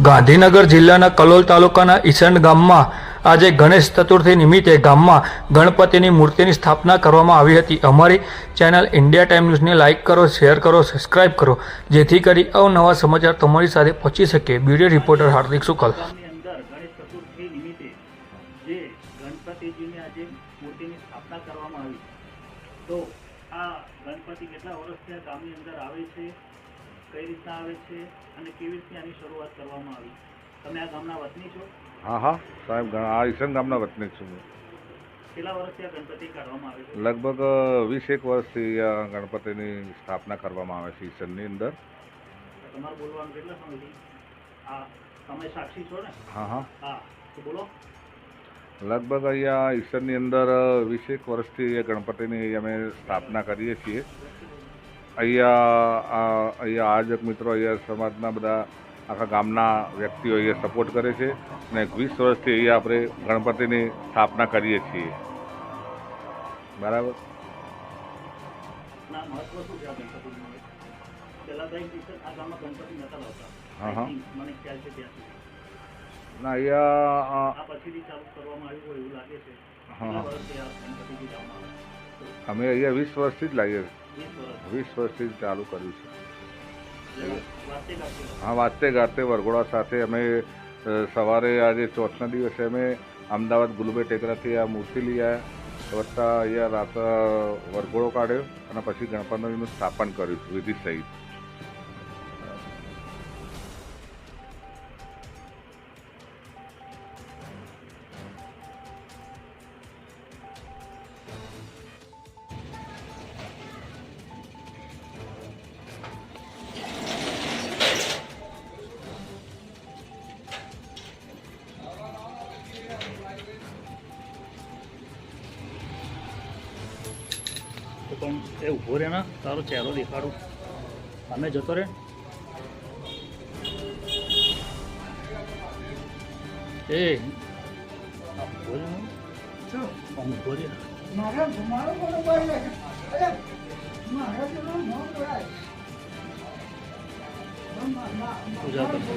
ગાંધીનગર જિલ્લાના કલોલ તાલુકાના ઈસંડ ગામમાં આજે ગણેશ ચતુર્થી નિમિત્તે ગામમાં ગણપતિની મૂર્તિની સ્થાપના કરવામાં આવી હતી। અમારી ચેનલ ઇન્ડિયા ટાઈમ ન્યૂઝને લાઇક કરો, શેર કરો, સબસ્ક્રાઇબ કરો, જેથી કરી અવનવા સમાચાર તમારી સાથે પહોંચી શકે। બ્યુરો રિપોર્ટર હાર્દિક શુક્લ। ગણેશ ચતુર્થી નિમિત્તે જે ગણપતિજીની આજે મૂર્તિની સ્થાપના કરવામાં આવી, તો આ ગણપતિ કેટલા વર્ષથી આ ગામની અંદર આવે છે, કઈ રીતના આવે છે અને કેવી રીતે આની શરૂઆત કરવામાં આવી? તમે આ ગામના વતની છો? हाँ हाँ साहब, आ ईसन गामना वतनी छूँ। કેટલા વર્ષથી આ ગણપતિ કાઢવામાં આવે છે? लगभग 20 વર્ષથી આ ગણપતિની સ્થાપના કરવામાં આવે છે ઈસનની અંદર। તમારું બોલવાનું કેટલા સમયથી? આ તમે સાક્ષી છો ને? हाँ हाँ હા, તો બોલો। લગભગ અહીંયા ઈસનની અંદર 20 વર્ષથી એ ગણપતિની અમે સ્થાપના કરીએ છીએ। અહીંયા આયોજક મિત્રો, અહીંયા સમાજના બધા આખા ગામના વ્યક્તિઓ અહીંયા સપોર્ટ કરે છે અને 20 વર્ષથી અહીંયા આપણે ગણપતિની સ્થાપના કરીએ છીએ। બરાબર। ના, મહત્વ શું છે આ ગણપતિનું? પહેલા તો આ ગામમાં ગણપતિ નતા લાવતા। હા, હા. મને ખ્યાલ છે ત્યાં સુધી। ના અહીંયા આ પછીથી ચાલુ કરવામાં આવ્યું હોય એવું લાગે છે। કેટલા વર્ષથી આ ગણપતિજી ગામમાં આવે? અમે અહીંયા 20 વર્ષથી જ લાગીએ 20 વર્ષ। 20 વર્ષથી જ ચાલુ કર્યું છે। વાતે ગાતે हाँ, वाजते गाते वरघोड़ा સાથે અમે સવારે આજે ચોથના દિવસે અમે અમદાવાદ ગુલુબે ટેકરાથી આ મૂર્તિ લઈ આવ્યા, વત્તા અહીંયા રાત વરઘોડો કાઢ્યો અને પછી ગણપતિનું સ્થાપન કર્યું વિધિ સહિત। તો પણ એ ઊભો રહે ને, તારો ચહેરો દેખાડું, અમે જતો રહે। એ ઊભો રહે ને? આમ ઊભો રહે। પૂજા કરતો